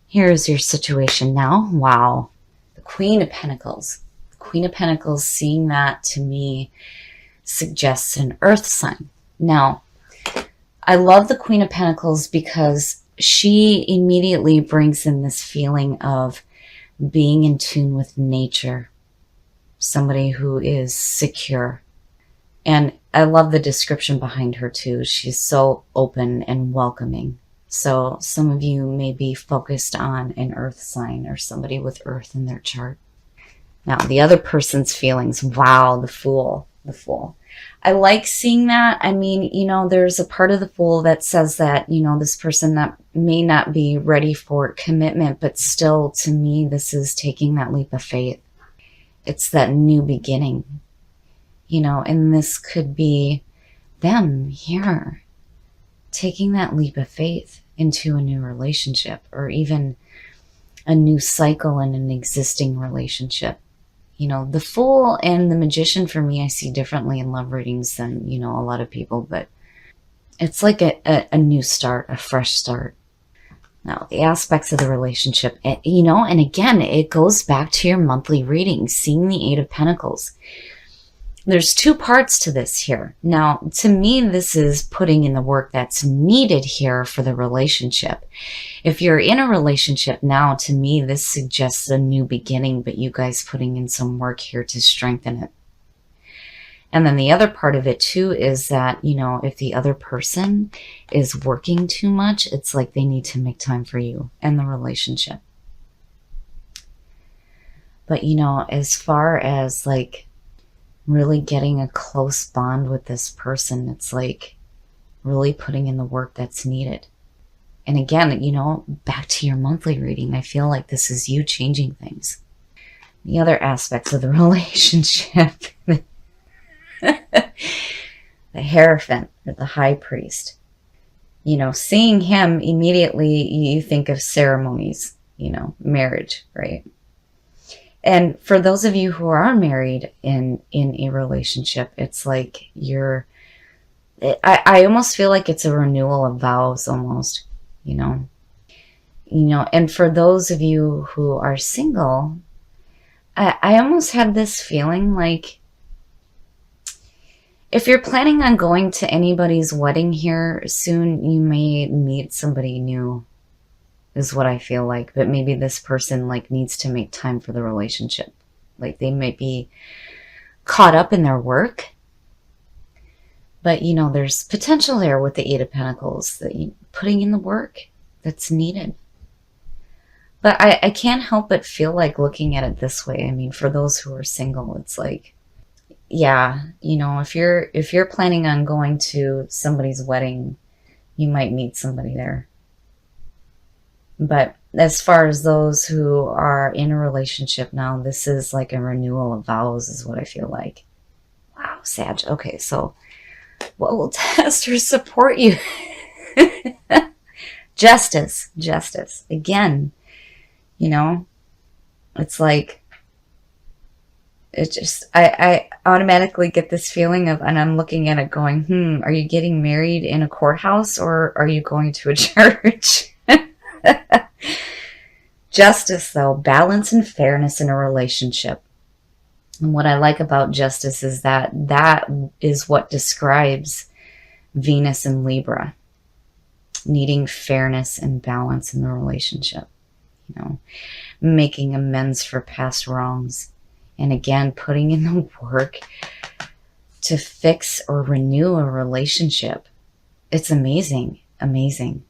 Here's your situation now. Wow. The Queen of Pentacles. The Queen of Pentacles, seeing that to me suggests an earth sign. Now, I love the Queen of Pentacles because she immediately brings in this feeling of being in tune with nature. Somebody who is secure. And I love the description behind her too. She's so open and welcoming. So some of you may be focused on an earth sign or somebody with earth in their chart. Now, the other person's feelings. Wow, the Fool. The Fool. I like seeing that. I mean, you know, there's a part of the Fool that says that, you know, this person that may not be ready for commitment, but still, to me, this is taking that leap of faith. It's that new beginning, you know, and this could be them here taking that leap of faith into a new relationship or even a new cycle in an existing relationship. You know, the Fool and the Magician for me, I see differently in love readings than, you know, a lot of people, but it's like a new start, a fresh start. Now, the aspects of the relationship, you know, and again, it goes back to your monthly reading, seeing the Eight of Pentacles. There's two parts to this here. Now, to me, this is putting in the work that's needed here for the relationship. If you're in a relationship now, to me, this suggests a new beginning, but you guys putting in some work here to strengthen it. And then the other part of it too is that, you know, if the other person is working too much, it's like they need to make time for you and the relationship. But, you know, as far as like really getting a close bond with this person, it's like really putting in the work that's needed. And again, you know, back to your monthly reading, I feel like this is you changing things. The other aspects of the relationship, the Hierophant or the High Priest, you know, seeing him immediately, you think of ceremonies, you know, marriage, right? And for those of you who are married in a relationship, it's like I almost feel like it's a renewal of vows almost, you know, and for those of you who are single, I almost have this feeling like if you're planning on going to anybody's wedding here soon, you may meet somebody new, is what I feel like. But maybe this person like needs to make time for the relationship. Like they might be caught up in their work. But, you know, there's potential there with the Eight of Pentacles, that you putting in the work that's needed. But I can't help but feel like looking at it this way. I mean, for those who are single, it's like, yeah, you know, if you're planning on going to somebody's wedding, you might meet somebody there. But as far as those who are in a relationship now, this is like a renewal of vows is what I feel like. Wow, Sag. Okay, so what will test or support you? Justice. Again, you know, it's like, it just, I automatically get this feeling of, and I'm looking at it going, are you getting married in a courthouse or are you going to a church? Justice, though, balance and fairness in a relationship. And what I like about justice is that is what describes Venus and Libra, needing fairness and balance in the relationship, you know, making amends for past wrongs. And again, putting in the work to fix or renew a relationship. It's amazing, amazing.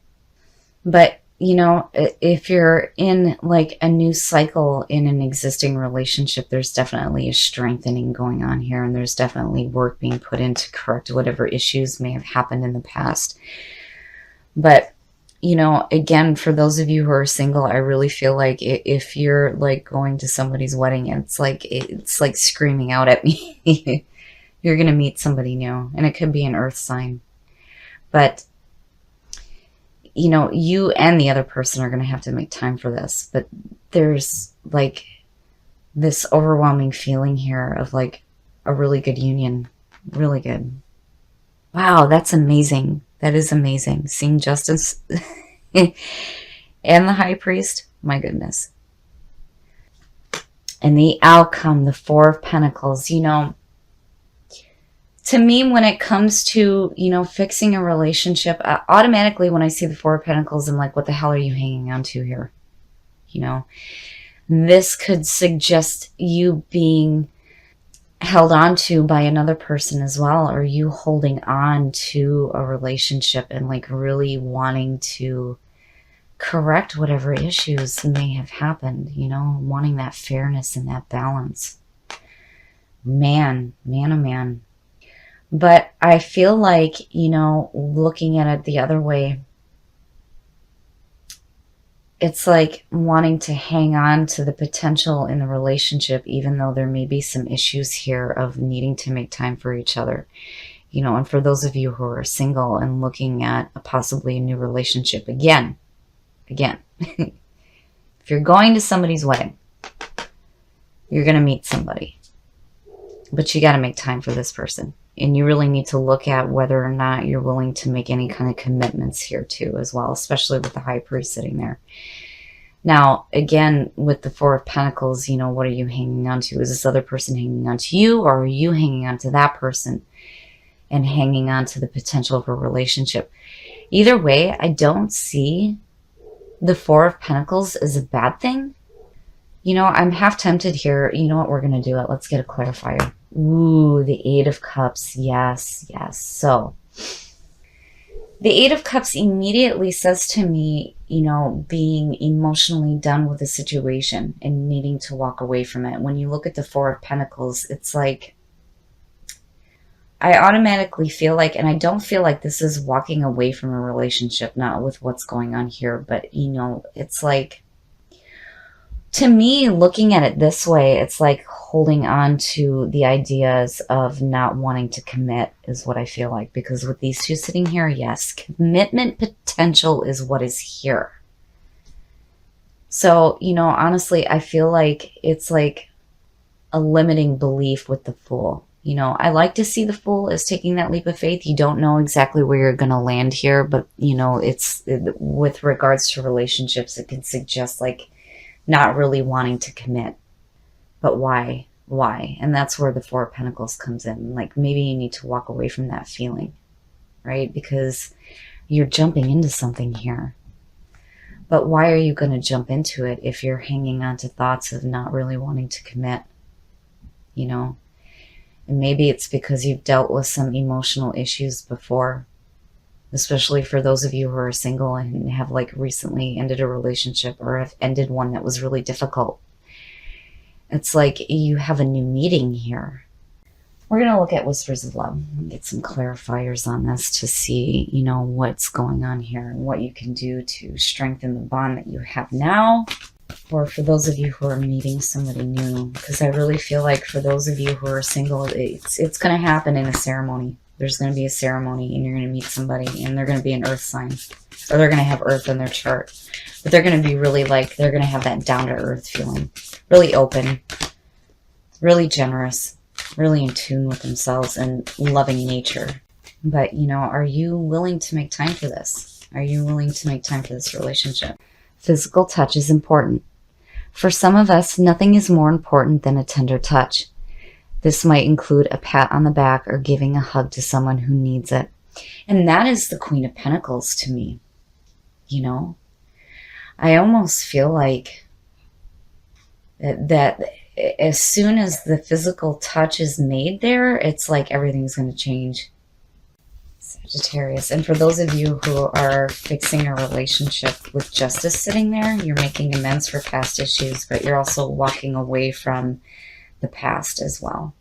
But, you know, if you're in like a new cycle in an existing relationship, there's definitely a strengthening going on here. And there's definitely work being put in to correct whatever issues may have happened in the past. But, you know, again, for those of you who are single, I really feel like if you're like going to somebody's wedding, it's like screaming out at me. You're going to meet somebody new, and it could be an earth sign. But, you know, you and the other person are going to have to make time for this. But there's like this overwhelming feeling here of like a really good union. Really good. Wow, that's amazing. That is amazing. Seeing justice. and the High Priest. My goodness. And the outcome, the Four of Pentacles, you know, to me, when it comes to, you know, fixing a relationship, automatically when I see the Four of Pentacles, I'm like, what the hell are you hanging on to here? You know, this could suggest you being held on to by another person as well, or you holding on to a relationship and like really wanting to correct whatever issues may have happened, you know, wanting that fairness and that balance. Man, oh man. But I feel like, you know, looking at it the other way, it's like wanting to hang on to the potential in the relationship, even though there may be some issues here of needing to make time for each other. You know, and for those of you who are single and looking at possibly a new relationship, again, if you're going to somebody's wedding, you're going to meet somebody, but you got to make time for this person. And you really need to look at whether or not you're willing to make any kind of commitments here too as well, especially with the High Priest sitting there. Now, again, with the Four of Pentacles, you know, what are you hanging on to? Is this other person hanging on to you, or are you hanging on to that person and hanging on to the potential of a relationship? Either way, I don't see the Four of Pentacles as a bad thing. You know, I'm half tempted here. You know what? We're going to do it. Let's get a clarifier. Ooh, the Eight of Cups. Yes, yes. So the Eight of Cups immediately says to me, you know, being emotionally done with the situation and needing to walk away from it. When you look at the Four of Pentacles, it's like, I automatically feel like, and I don't feel like this is walking away from a relationship, not with what's going on here, but, you know, it's like, to me, looking at it this way, it's like holding on to the ideas of not wanting to commit is what I feel like. Because with these two sitting here, yes, commitment potential is what is here. So, you know, honestly, I feel like it's like a limiting belief with the Fool. You know, I like to see the Fool as taking that leap of faith. You don't know exactly where you're going to land here, but, you know, it's with regards to relationships, it can suggest like not really wanting to commit. But why? Why? And that's where the Four of Pentacles comes in. Like, maybe you need to walk away from that feeling, right? Because you're jumping into something here. But why are you going to jump into it if you're hanging on to thoughts of not really wanting to commit? You know? And maybe it's because you've dealt with some emotional issues before. Especially for those of you who are single and have like recently ended a relationship or have ended one that was really difficult. It's like you have a new meeting here. We're going to look at Whispers of Love and get some clarifiers on this to see, you know, what's going on here and what you can do to strengthen the bond that you have now. Or for those of you who are meeting somebody new, because I really feel like for those of you who are single, it's going to happen in a ceremony. There's going to be a ceremony and you're going to meet somebody and they're going to be an earth sign, or they're going to have earth in their chart, but they're going to be really like, they're going to have that down to earth feeling, really open, really generous, really in tune with themselves and loving nature. But, you know, are you willing to make time for this? Are you willing to make time for this relationship? Physical touch is important. For some of us, nothing is more important than a tender touch. This might include a pat on the back or giving a hug to someone who needs it. And that is the Queen of Pentacles to me. You know, I almost feel like that as soon as the physical touch is made there, it's like everything's going to change. Sagittarius. And for those of you who are fixing a relationship with Justice sitting there, you're making amends for past issues, but you're also walking away from the past as well,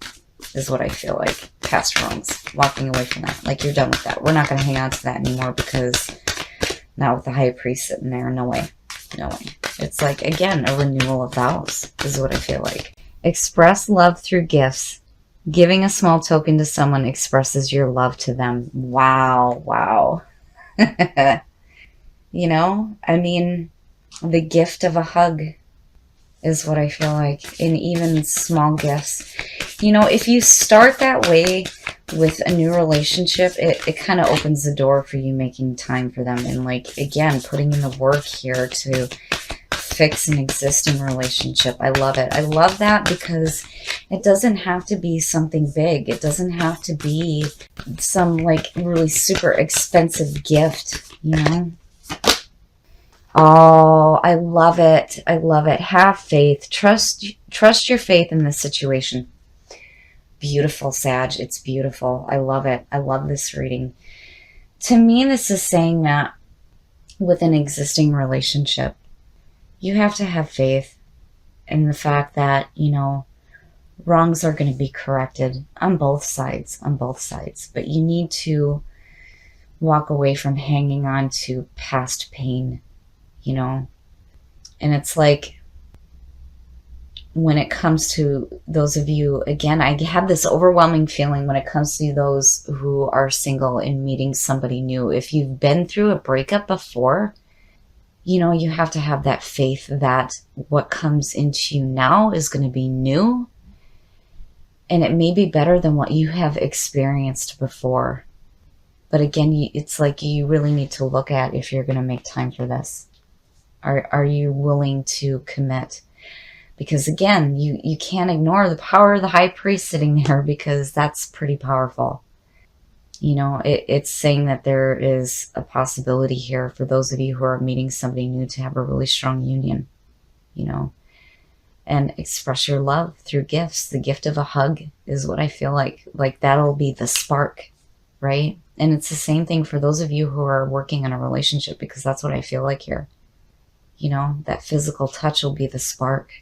is what I feel like. Past wrongs, walking away from that. Like, you're done with that. We're not going to hang on to that anymore, because not with the High Priest sitting there. No way. No way. It's like, again, a renewal of vows is what I feel like. Express love through gifts. Giving a small token to someone expresses your love to them. Wow. Wow. You know, I mean, the gift of a hug is what I feel like, in even small gifts. You know, if you start that way with a new relationship, it kind of opens the door for you making time for them. And like, again, putting in the work here to fix an existing relationship. I love it. I love that because it doesn't have to be something big. It doesn't have to be some like really super expensive gift, you know? Oh, I love it. I love it. Have faith. Trust your faith in this situation. Beautiful, Sag. It's beautiful. I love it. I love this reading. To me, this is saying that with an existing relationship, you have to have faith in the fact that, you know, wrongs are going to be corrected on both sides, but you need to walk away from hanging on to past pain, you know. And it's like, when it comes to those of you, again, I have this overwhelming feeling when it comes to those who are single and meeting somebody new. If you've been through a breakup before, you know, you have to have that faith that what comes into you now is going to be new. And it may be better than what you have experienced before. But again, it's like you really need to look at if you're going to make time for this. Are you willing to commit? Because again, you can't ignore the power of the high priest sitting there, because that's pretty powerful. You know, it's saying that there is a possibility here for those of you who are meeting somebody new to have a really strong union, you know, and express your love through gifts. The gift of a hug is what I feel like that'll be the spark, right? And it's the same thing for those of you who are working on a relationship, because that's what I feel like here. You know, that physical touch will be the spark.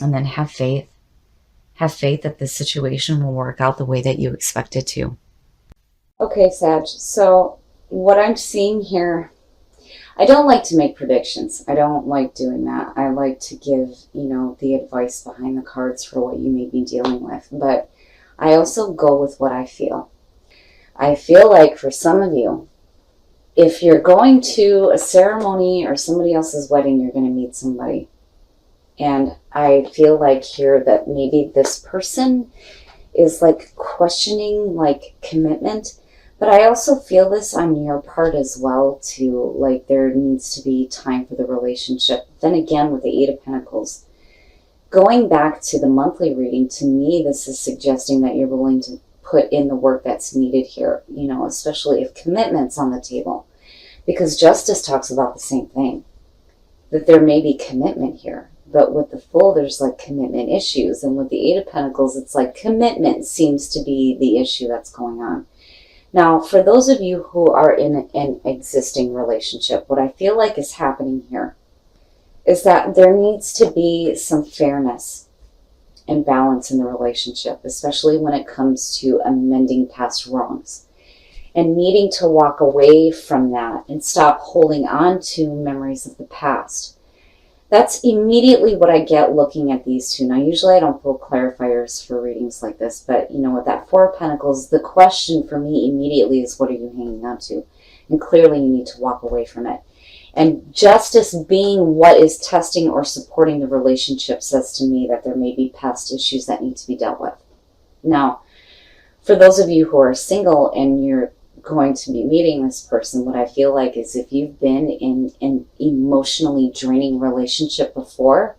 And then have faith. Have faith that this situation will work out the way that you expect it to. Okay, Sag. So what I'm seeing here, I don't like to make predictions. I don't like doing that. I like to give, you know, the advice behind the cards for what you may be dealing with. But I also go with what I feel. I feel like for some of you, if you're going to a ceremony or somebody else's wedding, you're going to meet somebody. And I feel like here that maybe this person is like questioning like commitment. But I also feel this on your part as well too. Like there needs to be time for the relationship. Then again, with the Eight of Pentacles, going back to the monthly reading, to me, this is suggesting that you're willing to put in the work that's needed here, you know, especially if commitment's on the table. Because Justice talks about the same thing, that there may be commitment here. But with the Fool, there's like commitment issues. And with the Eight of Pentacles, it's like commitment seems to be the issue that's going on. Now, for those of you who are in an existing relationship, what I feel like is happening here is that there needs to be some fairness and balance in the relationship, especially when it comes to amending past wrongs. And needing to walk away from that and stop holding on to memories of the past. That's immediately what I get looking at these two. Now, usually I don't pull clarifiers for readings like this, but, you know, with that Four of Pentacles, the question for me immediately is, what are you hanging on to? And clearly you need to walk away from it. And Justice being what is testing or supporting the relationship says to me that there may be past issues that need to be dealt with. Now, for those of you who are single and you're going to be meeting this person, what I feel like is if you've been in an emotionally draining relationship before,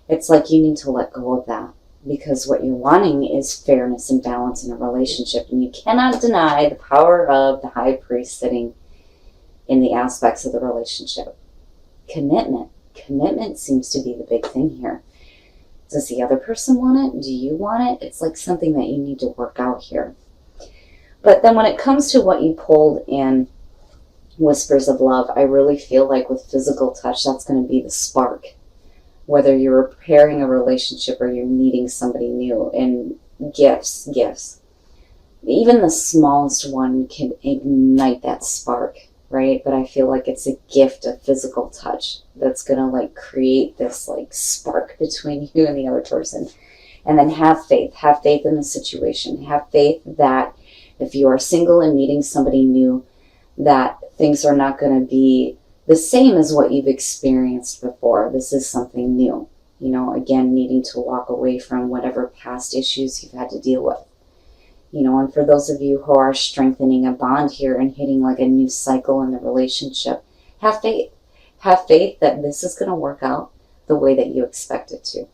it's like you need to let go of that, because what you're wanting is fairness and balance in a relationship. And you cannot deny the power of the High Priest sitting in the aspects of the relationship. Commitment seems to be the big thing here. Does the other person want it? Do you want it? It's like something that you need to work out here. But then when it comes to what you pulled in Whispers of Love, I really feel like with physical touch, that's going to be the spark. Whether you're repairing a relationship or you're meeting somebody new. And gifts. Even the smallest one can ignite that spark, right? But I feel like it's a gift of physical touch that's going to like create this like spark between you and the other person. And then have faith. Have faith in the situation. Have faith that if you are single and meeting somebody new, that things are not going to be the same as what you've experienced before. This is something new. You know, again, needing to walk away from whatever past issues you've had to deal with. You know, and for those of you who are strengthening a bond here and hitting like a new cycle in the relationship, have faith. Have faith that this is going to work out the way that you expect it to.